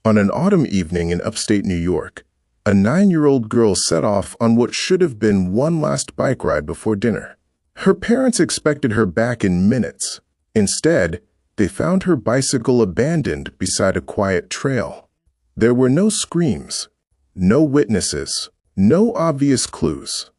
On an autumn evening in upstate New York, a 9-year-old girl set off on what should have been one last bike ride before dinner. Her parents expected her back in minutes. Instead, they found her bicycle abandoned beside a quiet trail. There were no screams, no witnesses, no obvious clues.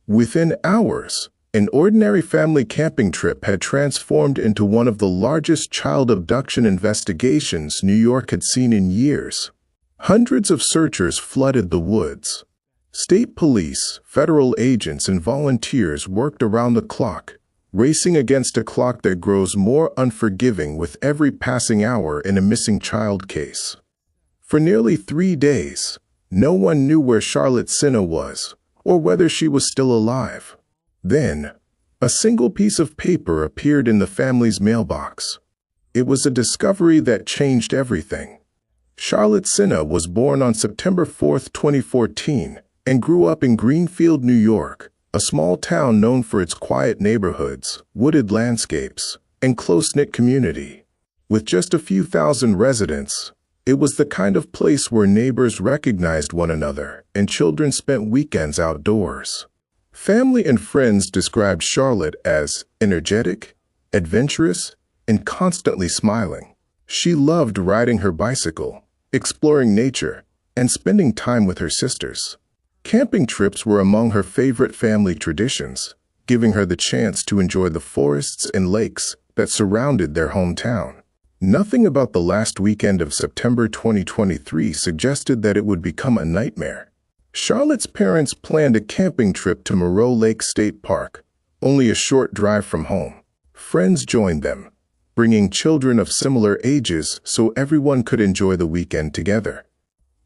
Within hours, an ordinary family camping trip had transformed into one of the largest child abduction investigations New York had seen in years. Hundreds of searchers flooded the woods. State police, federal agents, and volunteers worked around the clock, racing against a clock that grows more unforgiving with every passing hour in a missing child case. For nearly 3 days, no one knew where Charlotte Sena was, or whether she was still alive. Then, a single piece of paper appeared in the family's mailbox. It was a discovery that changed everything. Charlotte Sena was born on September 4, 2014, and grew up in Greenfield, New York, a small town known for its quiet neighborhoods, wooded landscapes, and close-knit community. With just a few thousand residents, it was the kind of place where neighbors recognized one another and children spent weekends outdoors. Family and friends described Charlotte as energetic, adventurous, and constantly smiling. She loved riding her bicycle, exploring nature, and spending time with her sisters. Camping trips were among her favorite family traditions, giving her the chance to enjoy the forests and lakes that surrounded their hometown. Nothing about the last weekend of September 2023 suggested that it would become a nightmare. Charlotte's parents planned a camping trip to Moreau Lake State Park, only a short drive from home. Friends joined them, bringing children of similar ages so everyone could enjoy the weekend together.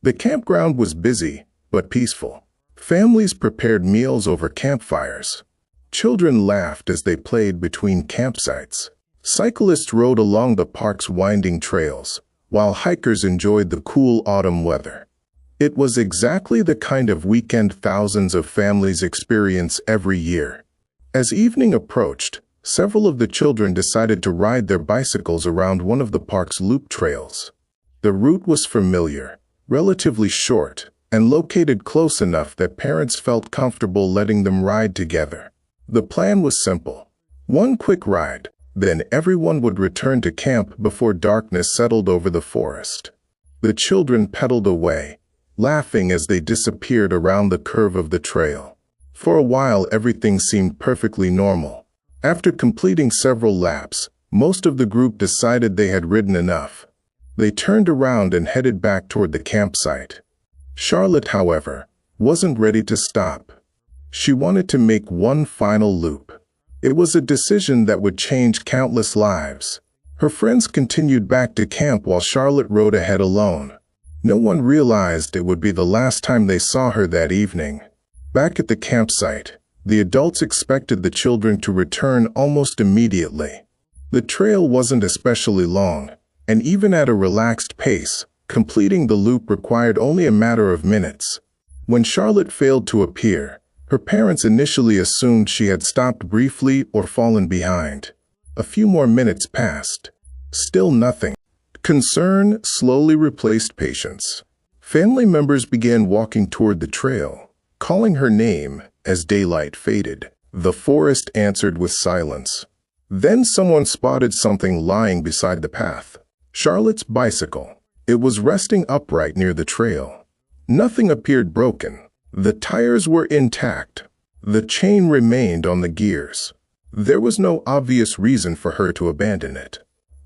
The campground was busy, but peaceful. Families prepared meals over campfires. Children laughed as they played between campsites. Cyclists rode along the park's winding trails, while hikers enjoyed the cool autumn weather. It was exactly the kind of weekend thousands of families experience every year. As evening approached, several of the children decided to ride their bicycles around one of the park's loop trails. The route was familiar, relatively short, and located close enough that parents felt comfortable letting them ride together. The plan was simple. One quick ride, then everyone would return to camp before darkness settled over the forest. The children pedaled away, laughing as they disappeared around the curve of the trail. For a while, everything seemed perfectly normal. After completing several laps, most of the group decided they had ridden enough. They turned around and headed back toward the campsite. Charlotte, however, wasn't ready to stop. She wanted to make one final loop. It was a decision that would change countless lives. Her friends continued back to camp while Charlotte rode ahead alone. No one realized it would be the last time they saw her that evening. Back at the campsite, the adults expected the children to return almost immediately. The trail wasn't especially long, and even at a relaxed pace, completing the loop required only a matter of minutes. When Charlotte failed to appear, her parents initially assumed she had stopped briefly or fallen behind. A few more minutes passed. Still nothing. Concern slowly replaced patience. Family members began walking toward the trail, calling her name as daylight faded. The forest answered with silence. Then someone spotted something lying beside the path. Charlotte's bicycle. It was resting upright near the trail. Nothing appeared broken. The tires were intact. The chain remained on the gears. There was no obvious reason for her to abandon it.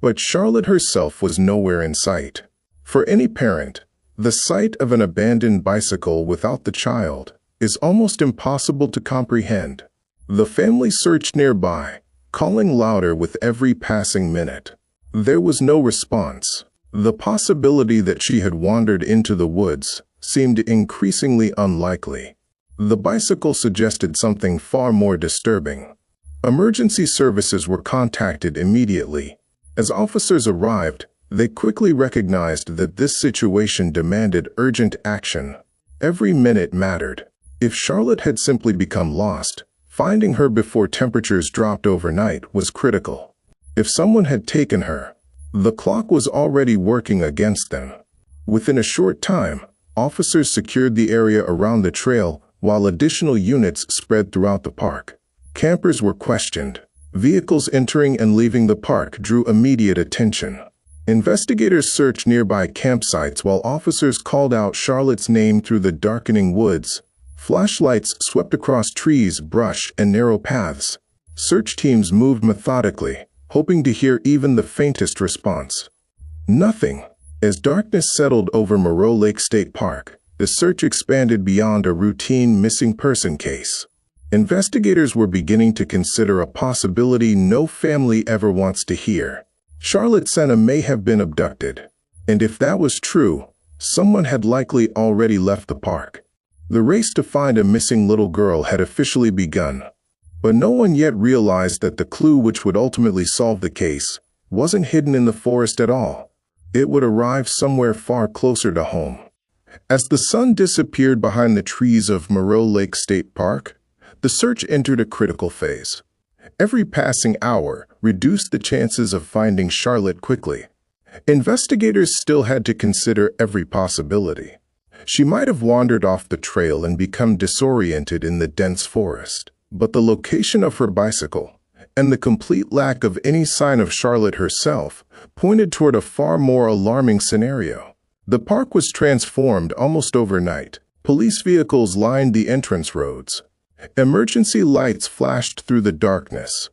But Charlotte herself was nowhere in sight. For any parent, the sight of an abandoned bicycle without the child is almost impossible to comprehend. The family searched nearby, calling louder with every passing minute. There was no response. The possibility that she had wandered into the woods seemed increasingly unlikely. The bicycle suggested something far more disturbing. Emergency services were contacted immediately. As officers arrived, they quickly recognized that this situation demanded urgent action. Every minute mattered. If Charlotte had simply become lost, finding her before temperatures dropped overnight was critical. If someone had taken her, the clock was already working against them. Within a short time, officers secured the area around the trail while additional units spread throughout the park. Campers were questioned. Vehicles entering and leaving the park drew immediate attention. Investigators searched nearby campsites while officers called out Charlotte's name through the darkening woods. Flashlights swept across trees, brush, and narrow paths. Search teams moved methodically, hoping to hear even the faintest response. Nothing. As darkness settled over Moreau Lake State Park, the search expanded beyond a routine missing person case. Investigators were beginning to consider a possibility no family ever wants to hear. Charlotte Sena may have been abducted, and if that was true, someone had likely already left the park. The race to find a missing little girl had officially begun, but no one yet realized that the clue which would ultimately solve the case wasn't hidden in the forest at all. It would arrive somewhere far closer to home. As the sun disappeared behind the trees of Moreau Lake State Park, the search entered a critical phase. Every passing hour reduced the chances of finding Charlotte quickly. Investigators still had to consider every possibility. She might have wandered off the trail and become disoriented in the dense forest, but the location of her bicycle and the complete lack of any sign of Charlotte herself pointed toward a far more alarming scenario. The park was transformed almost overnight. Police vehicles lined the entrance roads. Emergency lights flashed through the darkness.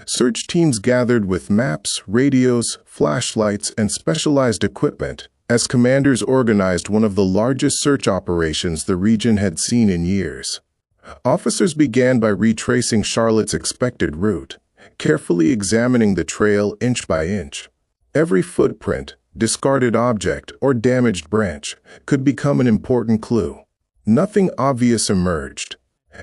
Search teams gathered with maps, radios, flashlights, and specialized equipment as commanders organized one of the largest search operations the region had seen in years. Officers began by retracing Charlotte's expected route, carefully examining the trail inch by inch. Every footprint, discarded object, or damaged branch could become an important clue. Nothing obvious emerged.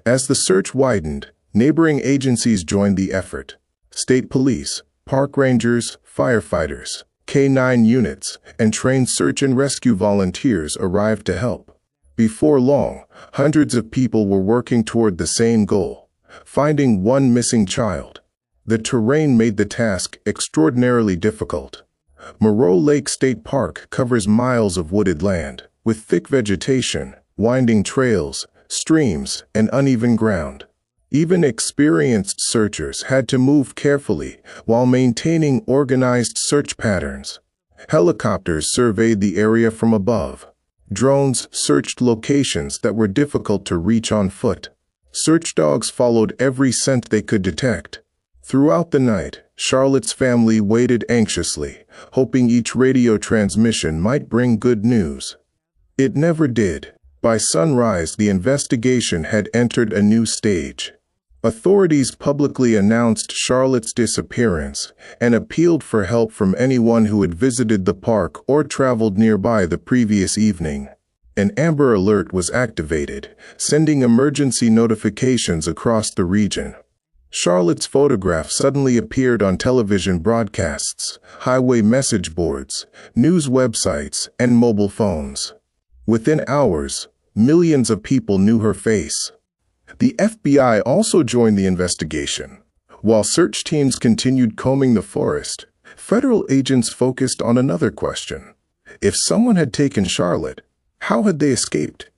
As the search widened, neighboring agencies joined the effort. State police, park rangers, firefighters, K-9 units, and trained search and rescue volunteers arrived to help. Before long, hundreds of people were working toward the same goal, finding one missing child. The terrain made the task extraordinarily difficult. Moreau Lake State Park covers miles of wooded land, with thick vegetation, winding trails, streams, and uneven ground. Even experienced searchers had to move carefully while maintaining organized search patterns. Helicopters surveyed the area from above. Drones searched locations that were difficult to reach on foot. Search dogs followed every scent they could detect. Throughout the night, Charlotte's family waited anxiously, hoping each radio transmission might bring good news. It never did. By sunrise, the investigation had entered a new stage. Authorities publicly announced Charlotte's disappearance and appealed for help from anyone who had visited the park or traveled nearby the previous evening. An Amber Alert was activated, sending emergency notifications across the region. Charlotte's photograph suddenly appeared on television broadcasts, highway message boards, news websites, and mobile phones. Within hours, millions of people knew her face. The FBI also joined the investigation. While search teams continued combing the forest, federal agents focused on another question. If someone had taken Charlotte, how had they escaped?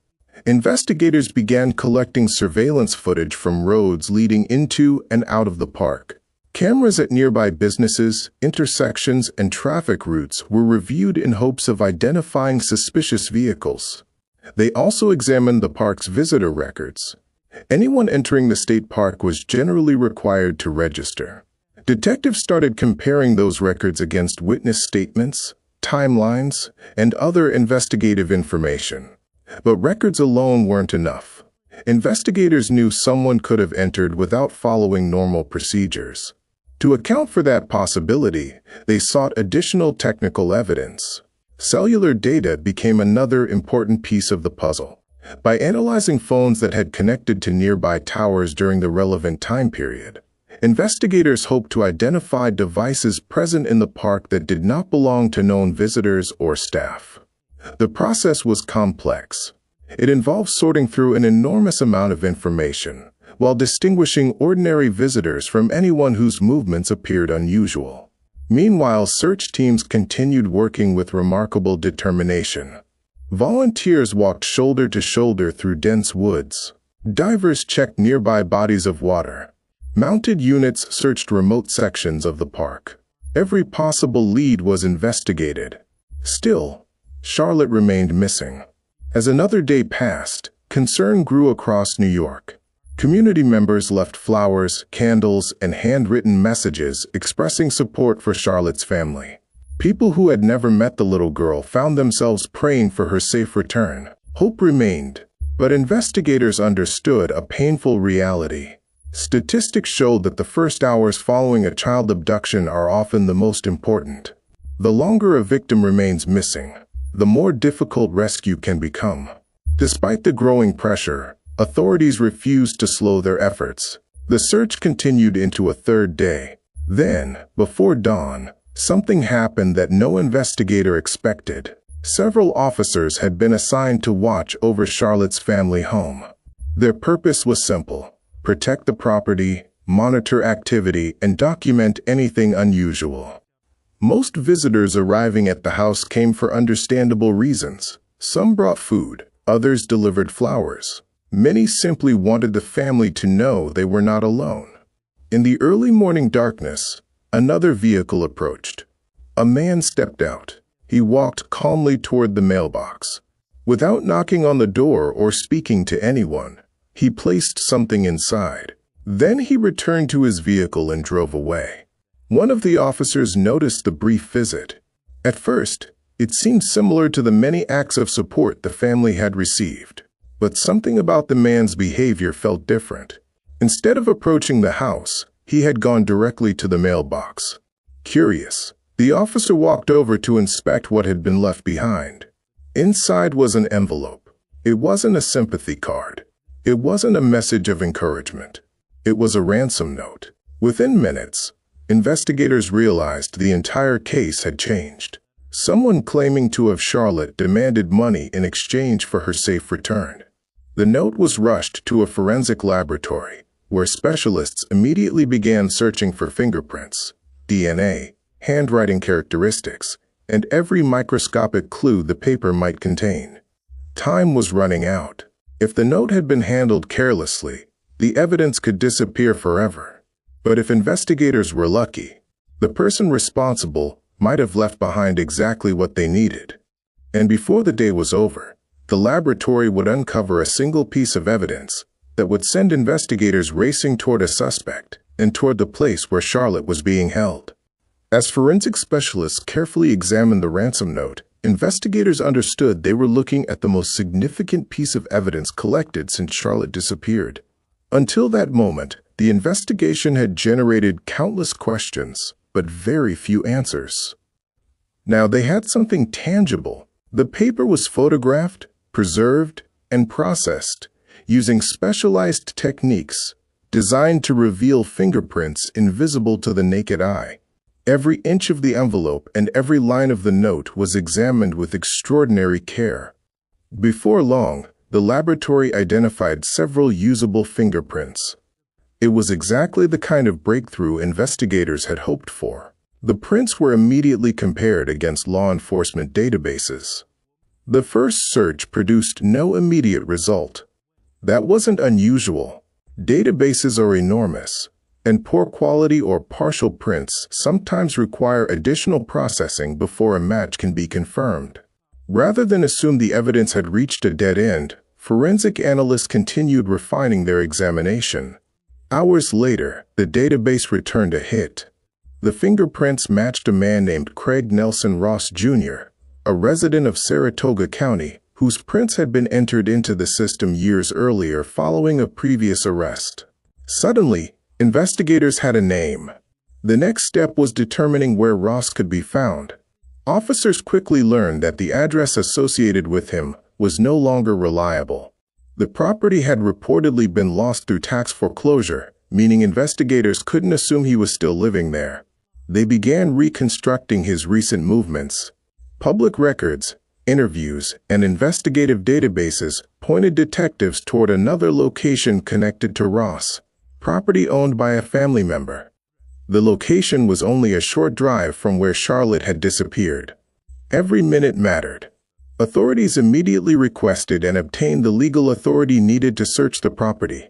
Investigators began collecting surveillance footage from roads leading into and out of the park. Cameras at nearby businesses, intersections, and traffic routes were reviewed in hopes of identifying suspicious vehicles. They also examined the park's visitor records. Anyone entering the state park was generally required to register. Detectives started comparing those records against witness statements, timelines, and other investigative information. But records alone weren't enough. Investigators knew someone could have entered without following normal procedures. To account for that possibility, they sought additional technical evidence. Cellular data became another important piece of the puzzle. By analyzing phones that had connected to nearby towers during the relevant time period, investigators hoped to identify devices present in the park that did not belong to known visitors or staff. The process was complex. It involved sorting through an enormous amount of information, while distinguishing ordinary visitors from anyone whose movements appeared unusual. Meanwhile, search teams continued working with remarkable determination. Volunteers walked shoulder to shoulder through dense woods. Divers checked nearby bodies of water. Mounted units searched remote sections of the park. Every possible lead was investigated. Still, Charlotte remained missing. As another day passed, concern grew across New York. Community members left flowers, candles, and handwritten messages expressing support for Charlotte's family. People who had never met the little girl found themselves praying for her safe return. Hope remained, but investigators understood a painful reality. Statistics showed that the first hours following a child abduction are often the most important. The longer a victim remains missing, the more difficult rescue can become. Despite the growing pressure, authorities refused to slow their efforts. The search continued into a third day. Then, before dawn, something happened that no investigator expected. Several officers had been assigned to watch over Charlotte's family home. Their purpose was simple: protect the property, monitor activity, and document anything unusual. Most visitors arriving at the house came for understandable reasons. Some brought food, others delivered flowers. Many simply wanted the family to know they were not alone. In the early morning darkness, another vehicle approached. A man stepped out. He walked calmly toward the mailbox. Without knocking on the door or speaking to anyone, he placed something inside. Then he returned to his vehicle and drove away. One of the officers noticed the brief visit. At first, it seemed similar to the many acts of support the family had received. But something about the man's behavior felt different. Instead of approaching the house, he had gone directly to the mailbox. Curious, the officer walked over to inspect what had been left behind. Inside was an envelope. It wasn't a sympathy card. It wasn't a message of encouragement. It was a ransom note. Within minutes, investigators realized the entire case had changed. Someone claiming to have Charlotte demanded money in exchange for her safe return. The note was rushed to a forensic laboratory, where specialists immediately began searching for fingerprints, DNA, handwriting characteristics, and every microscopic clue the paper might contain. Time was running out. If the note had been handled carelessly, the evidence could disappear forever. But if investigators were lucky, the person responsible might have left behind exactly what they needed. And before the day was over, the laboratory would uncover a single piece of evidence that would send investigators racing toward a suspect and toward the place where Charlotte was being held. As forensic specialists carefully examined the ransom note, investigators understood they were looking at the most significant piece of evidence collected since Charlotte disappeared. Until that moment, the investigation had generated countless questions, but very few answers. Now they had something tangible. The paper was photographed, preserved, and processed using specialized techniques designed to reveal fingerprints invisible to the naked eye. Every inch of the envelope and every line of the note was examined with extraordinary care. Before long, the laboratory identified several usable fingerprints. It was exactly the kind of breakthrough investigators had hoped for. The prints were immediately compared against law enforcement databases. The first search produced no immediate result. That wasn't unusual. Databases are enormous, and poor quality or partial prints sometimes require additional processing before a match can be confirmed. Rather than assume the evidence had reached a dead end, forensic analysts continued refining their examination. Hours later, the database returned a hit. The fingerprints matched a man named Craig Nelson Ross Jr., a resident of Saratoga County, whose prints had been entered into the system years earlier following a previous arrest. Suddenly, investigators had a name. The next step was determining where Ross could be found. Officers quickly learned that the address associated with him was no longer reliable. The property had reportedly been lost through tax foreclosure, meaning investigators couldn't assume he was still living there. They began reconstructing his recent movements. Public records, interviews, and investigative databases pointed detectives toward another location connected to Ross, property owned by a family member. The location was only a short drive from where Charlotte had disappeared. Every minute mattered. Authorities immediately requested and obtained the legal authority needed to search the property.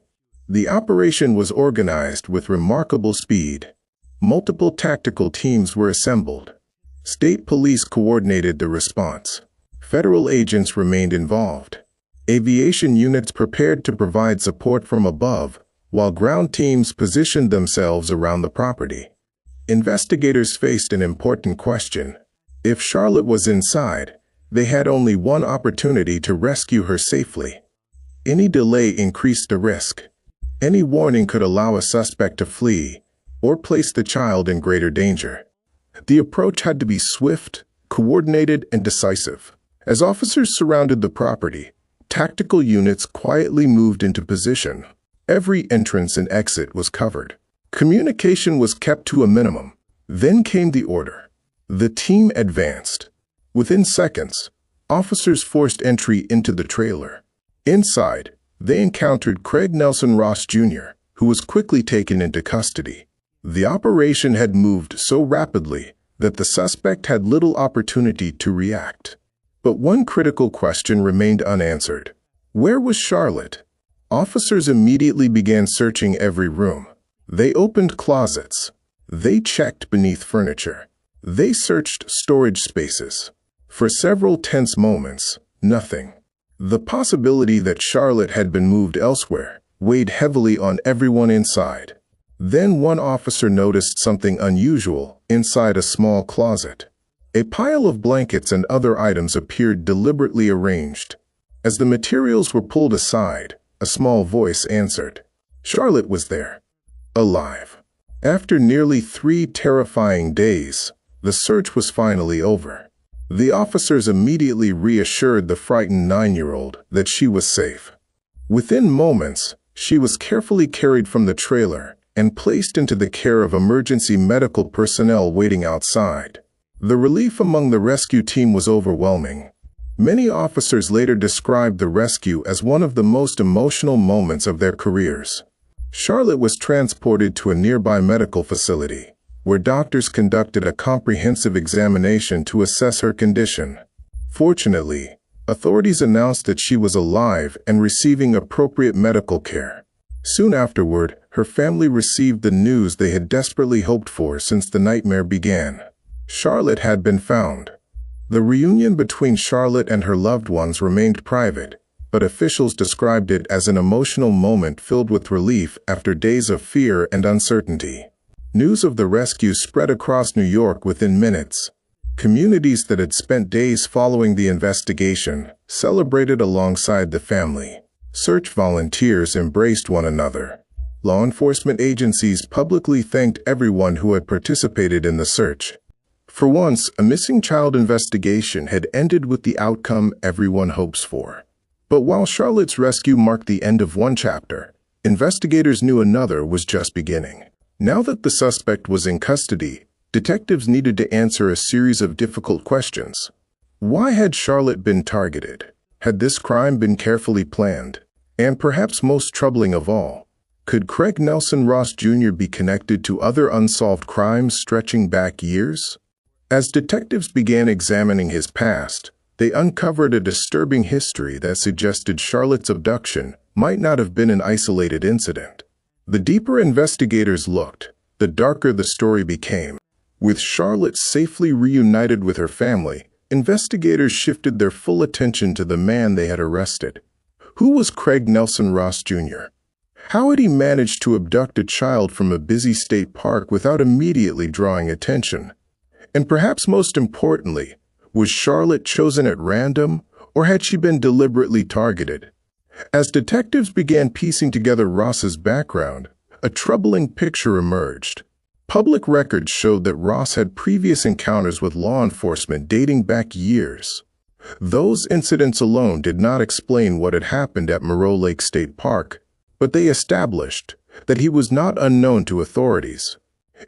The operation was organized with remarkable speed. Multiple tactical teams were assembled. State police coordinated the response. Federal agents remained involved. Aviation units prepared to provide support from above, while ground teams positioned themselves around the property. Investigators faced an important question. If Charlotte was inside, they had only one opportunity to rescue her safely. Any delay increased the risk. Any warning could allow a suspect to flee or place the child in greater danger. The approach had to be swift, coordinated, and decisive. As officers surrounded the property, tactical units quietly moved into position. Every entrance and exit was covered. Communication was kept to a minimum. Then came the order. The team advanced. Within seconds, officers forced entry into the trailer. Inside, they encountered Craig Nelson Ross Jr., who was quickly taken into custody. The operation had moved so rapidly that the suspect had little opportunity to react. But one critical question remained unanswered. Where was Charlotte? Officers immediately began searching every room. They opened closets. They checked beneath furniture. They searched storage spaces. For several tense moments, nothing. The possibility that Charlotte had been moved elsewhere weighed heavily on everyone inside. Then one officer noticed something unusual inside a small closet. A pile of blankets and other items appeared deliberately arranged. As the materials were pulled aside, a small voice answered. Charlotte was there, alive. After nearly 3 terrifying days, the search was finally over. The officers immediately reassured the frightened 9-year-old that she was safe. Within moments, she was carefully carried from the trailer and placed into the care of emergency medical personnel waiting outside. The relief among the rescue team was overwhelming. Many officers later described the rescue as one of the most emotional moments of their careers. Charlotte was transported to a nearby medical facility, where doctors conducted a comprehensive examination to assess her condition. Fortunately, authorities announced that she was alive and receiving appropriate medical care. Soon afterward, her family received the news they had desperately hoped for since the nightmare began. Charlotte had been found. The reunion between Charlotte and her loved ones remained private, but officials described it as an emotional moment filled with relief after days of fear and uncertainty. News of the rescue spread across New York within minutes. Communities that had spent days following the investigation celebrated alongside the family. Search volunteers embraced one another. Law enforcement agencies publicly thanked everyone who had participated in the search. For once, a missing child investigation had ended with the outcome everyone hopes for. But while Charlotte's rescue marked the end of one chapter, investigators knew another was just beginning. Now that the suspect was in custody, detectives needed to answer a series of difficult questions. Why had Charlotte been targeted? Had this crime been carefully planned? And perhaps most troubling of all, could Craig Nelson Ross Jr. be connected to other unsolved crimes stretching back years? As detectives began examining his past, they uncovered a disturbing history that suggested Charlotte's abduction might not have been an isolated incident. The deeper investigators looked, the darker the story became. With Charlotte safely reunited with her family, investigators shifted their full attention to the man they had arrested. Who was Craig Nelson Ross Jr.? How had he managed to abduct a child from a busy state park without immediately drawing attention? And perhaps most importantly, was Charlotte chosen at random, or had she been deliberately targeted? As detectives began piecing together Ross's background, a troubling picture emerged. Public records showed that Ross had previous encounters with law enforcement dating back years. Those incidents alone did not explain what had happened at Moreau Lake State Park, but they established that he was not unknown to authorities.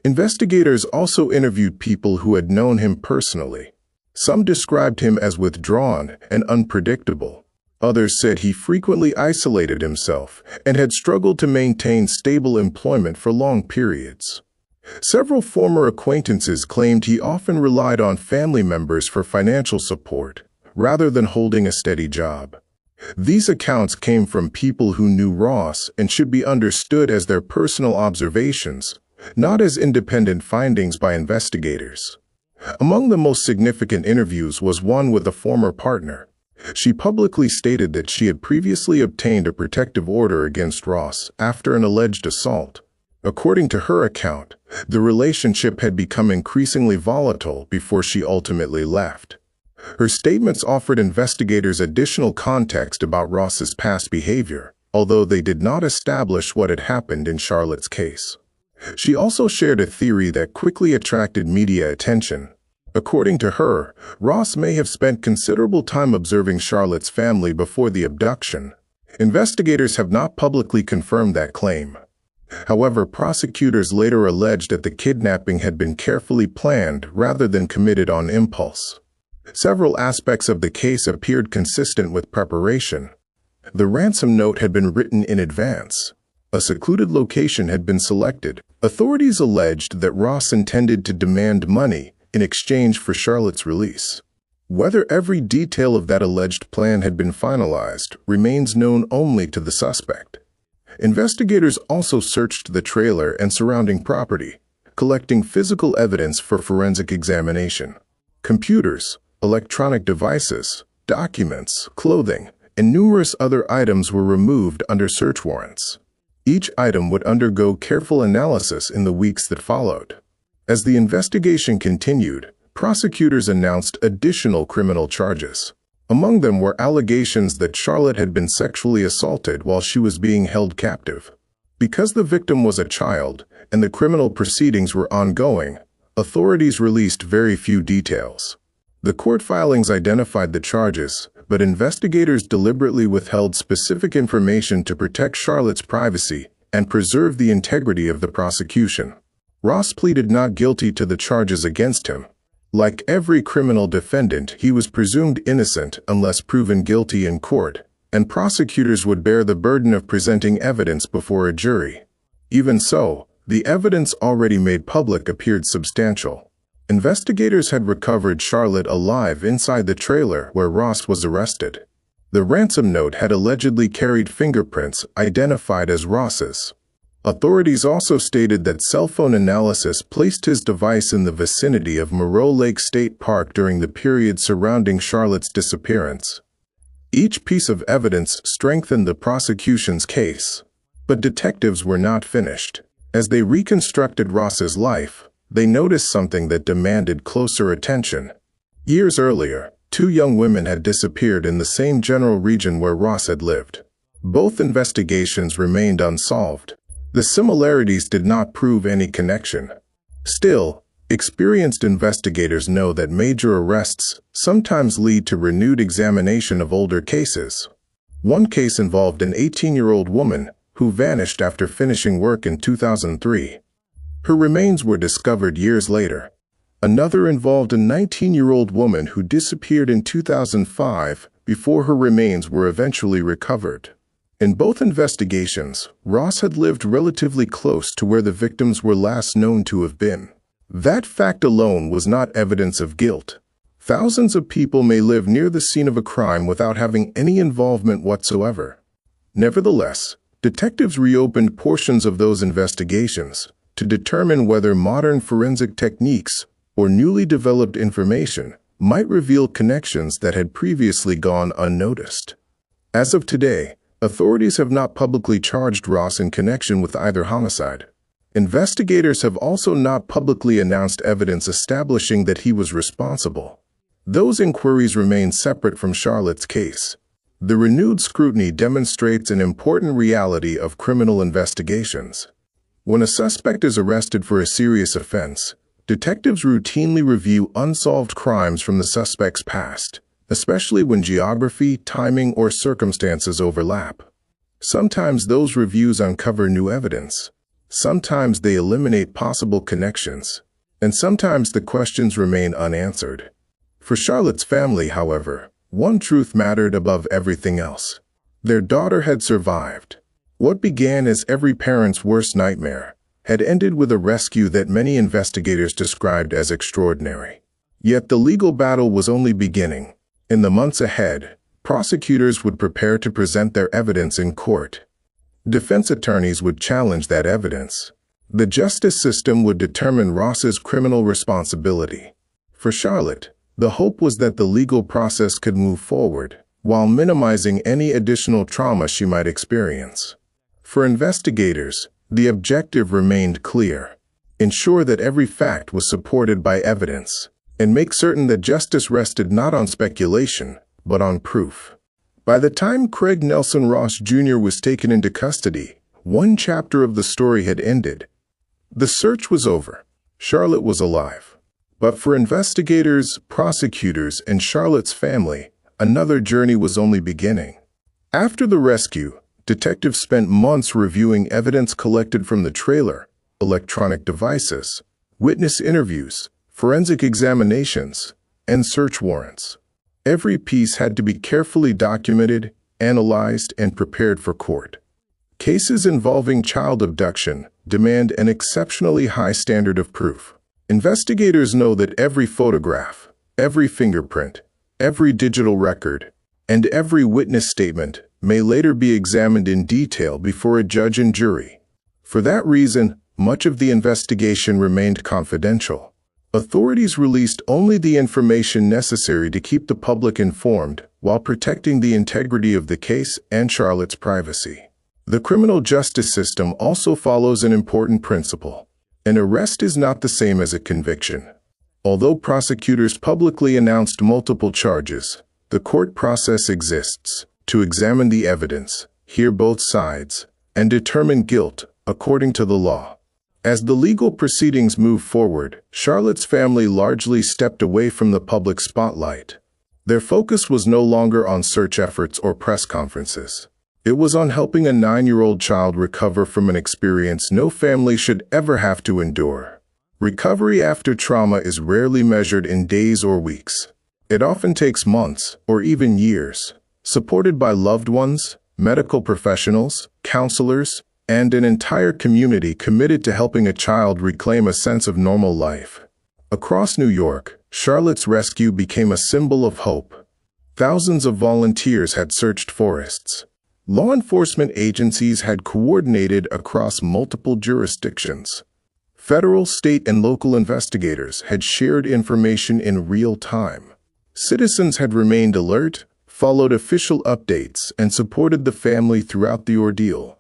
Investigators also interviewed people who had known him personally. Some described him as withdrawn and unpredictable. Others said he frequently isolated himself and had struggled to maintain stable employment for long periods. Several former acquaintances claimed he often relied on family members for financial support, rather than holding a steady job. These accounts came from people who knew Ross and should be understood as their personal observations, not as independent findings by investigators. Among the most significant interviews was one with a former partner. She publicly stated that she had previously obtained a protective order against Ross after an alleged assault. According to her account, the relationship had become increasingly volatile before she ultimately left. Her statements offered investigators additional context about Ross's past behavior, although they did not establish what had happened in Charlotte's case. She also shared a theory that quickly attracted media attention. According to her, Ross may have spent considerable time observing Charlotte's family before the abduction. Investigators have not publicly confirmed that claim. However, prosecutors later alleged that the kidnapping had been carefully planned rather than committed on impulse. Several aspects of the case appeared consistent with preparation. The ransom note had been written in advance. A secluded location had been selected. Authorities alleged that Ross intended to demand money in exchange for Charlotte's release. Whether every detail of that alleged plan had been finalized remains known only to the suspect. Investigators also searched the trailer and surrounding property, collecting physical evidence for forensic examination. Computers, electronic devices, documents, clothing, and numerous other items were removed under search warrants. Each item would undergo careful analysis in the weeks that followed. As the investigation continued, prosecutors announced additional criminal charges. Among them were allegations that Charlotte had been sexually assaulted while she was being held captive. Because the victim was a child and the criminal proceedings were ongoing, authorities released very few details. The court filings identified the charges, but investigators deliberately withheld specific information to protect Charlotte's privacy and preserve the integrity of the prosecution. Ross pleaded not guilty to the charges against him. Like every criminal defendant, he was presumed innocent unless proven guilty in court, and prosecutors would bear the burden of presenting evidence before a jury. Even so, the evidence already made public appeared substantial. Investigators had recovered Charlotte alive inside the trailer where Ross was arrested. The ransom note had allegedly carried fingerprints identified as Ross's. Authorities also stated that cell phone analysis placed his device in the vicinity of Moreau Lake State Park during the period surrounding Charlotte's disappearance. Each piece of evidence strengthened the prosecution's case, but detectives were not finished. As they reconstructed Ross's life, they noticed something that demanded closer attention. Years earlier, two young women had disappeared in the same general region where Ross had lived. Both investigations remained unsolved. The similarities did not prove any connection. Still, experienced investigators know that major arrests sometimes lead to renewed examination of older cases. One case involved an 18-year-old woman who vanished after finishing work in 2003. Her remains were discovered years later. Another involved a 19-year-old woman who disappeared in 2005 before her remains were eventually recovered. In both investigations, Ross had lived relatively close to where the victims were last known to have been. That fact alone was not evidence of guilt. Thousands of people may live near the scene of a crime without having any involvement whatsoever. Nevertheless, detectives reopened portions of those investigations to determine whether modern forensic techniques or newly developed information might reveal connections that had previously gone unnoticed. As of today, authorities have not publicly charged Ross in connection with either homicide. Investigators have also not publicly announced evidence establishing that he was responsible. Those inquiries remain separate from Charlotte's case. The renewed scrutiny demonstrates an important reality of criminal investigations. When a suspect is arrested for a serious offense, detectives routinely review unsolved crimes from the suspect's past, especially when geography, timing, or circumstances overlap. Sometimes those reviews uncover new evidence. Sometimes they eliminate possible connections. And sometimes the questions remain unanswered. For Charlotte's family, however, one truth mattered above everything else. Their daughter had survived. What began as every parent's worst nightmare had ended with a rescue that many investigators described as extraordinary. Yet the legal battle was only beginning. In the months ahead, prosecutors would prepare to present their evidence in court. Defense attorneys would challenge that evidence. The justice system would determine Ross's criminal responsibility. For Charlotte, the hope was that the legal process could move forward, while minimizing any additional trauma she might experience. For investigators, the objective remained clear: ensure that every fact was supported by evidence, and make certain that justice rested not on speculation, but on proof. By the time Craig Nelson Ross Jr. was taken into custody, one chapter of the story had ended. The search was over. Charlotte was alive. But for investigators, prosecutors, and Charlotte's family, another journey was only beginning. After the rescue, detectives spent months reviewing evidence collected from the trailer, electronic devices, witness interviews, forensic examinations, and search warrants. Every piece had to be carefully documented, analyzed, and prepared for court. Cases involving child abduction demand an exceptionally high standard of proof. Investigators know that every photograph, every fingerprint, every digital record, and every witness statement may later be examined in detail before a judge and jury. For that reason, much of the investigation remained confidential. Authorities released only the information necessary to keep the public informed while protecting the integrity of the case and Charlotte's privacy. The criminal justice system also follows an important principle. An arrest is not the same as a conviction. Although prosecutors publicly announced multiple charges, the court process exists to examine the evidence, hear both sides, and determine guilt according to the law. As the legal proceedings moved forward, Charlotte's family largely stepped away from the public spotlight. Their focus was no longer on search efforts or press conferences. It was on helping a 9-year-old child recover from an experience no family should ever have to endure. Recovery after trauma is rarely measured in days or weeks. It often takes months or even years, supported by loved ones, medical professionals, counselors, and an entire community committed to helping a child reclaim a sense of normal life. Across New York, Charlotte's rescue became a symbol of hope. Thousands of volunteers had searched forests. Law enforcement agencies had coordinated across multiple jurisdictions. Federal, state, and local investigators had shared information in real time. Citizens had remained alert, followed official updates, and supported the family throughout the ordeal.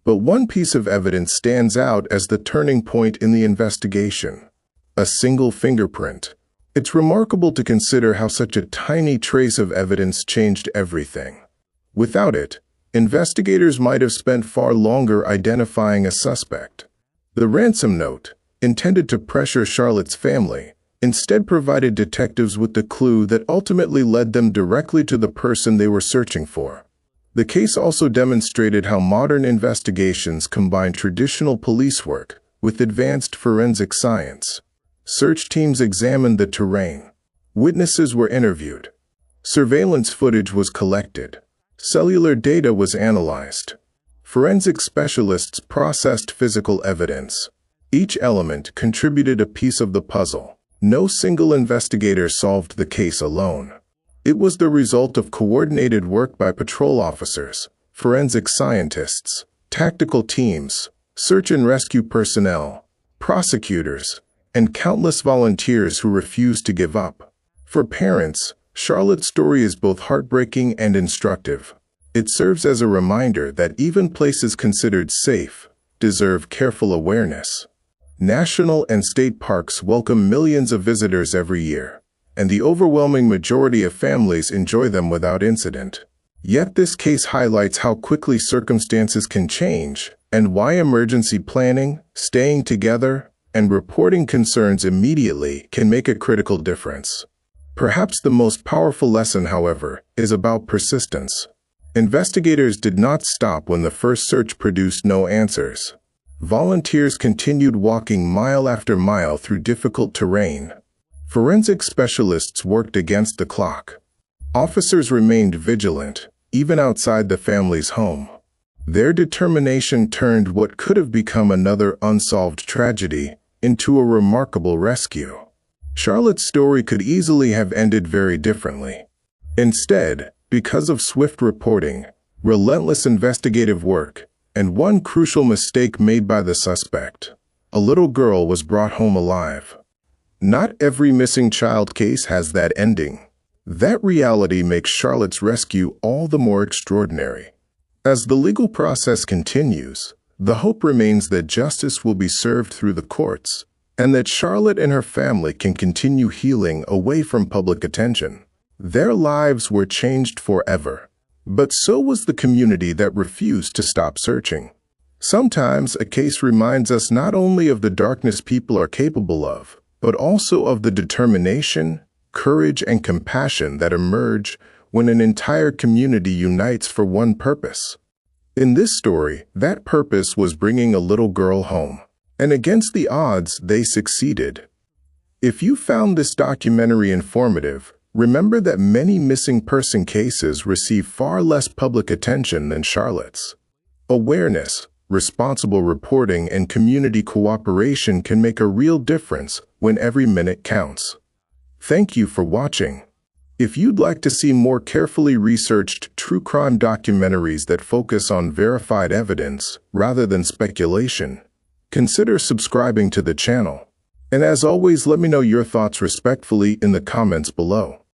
But one piece of evidence stands out as the turning point in the investigation: a single fingerprint. It's remarkable to consider how such a tiny trace of evidence changed everything. Without it, investigators might have spent far longer identifying a suspect. The ransom note, intended to pressure Charlotte's family, instead provided detectives with the clue that ultimately led them directly to the person they were searching for. The case also demonstrated how modern investigations combine traditional police work with advanced forensic science. Search teams examined the terrain. Witnesses were interviewed. Surveillance footage was collected. Cellular data was analyzed. Forensic specialists processed physical evidence. Each element contributed a piece of the puzzle. No single investigator solved the case alone. It was the result of coordinated work by patrol officers, forensic scientists, tactical teams, search and rescue personnel, prosecutors, and countless volunteers who refused to give up. For parents, Charlotte's story is both heartbreaking and instructive. It serves as a reminder that even places considered safe deserve careful awareness. National and state parks welcome millions of visitors every year, and the overwhelming majority of families enjoy them without incident. Yet this case highlights how quickly circumstances can change and why emergency planning, staying together, and reporting concerns immediately can make a critical difference. Perhaps the most powerful lesson, however, is about persistence. Investigators did not stop when the first search produced no answers. Volunteers continued walking mile after mile through difficult terrain. Forensic specialists worked against the clock. Officers remained vigilant, even outside the family's home. Their determination turned what could have become another unsolved tragedy into a remarkable rescue. Charlotte's story could easily have ended very differently. Instead, because of swift reporting, relentless investigative work, and one crucial mistake made by the suspect, a little girl was brought home alive. Not every missing child case has that ending. That reality makes Charlotte's rescue all the more extraordinary. As the legal process continues, the hope remains that justice will be served through the courts, and that Charlotte and her family can continue healing away from public attention. Their lives were changed forever, but so was the community that refused to stop searching. Sometimes a case reminds us not only of the darkness people are capable of, but also of the determination, courage, and compassion that emerge when an entire community unites for one purpose. In this story, that purpose was bringing a little girl home, and against the odds, they succeeded. If you found this documentary informative, remember that many missing person cases receive far less public attention than Charlotte's. Awareness, responsible reporting, and community cooperation can make a real difference when every minute counts. Thank you for watching. If you'd like to see more carefully researched true crime documentaries that focus on verified evidence rather than speculation, consider subscribing to the channel. And as always, let me know your thoughts respectfully in the comments below.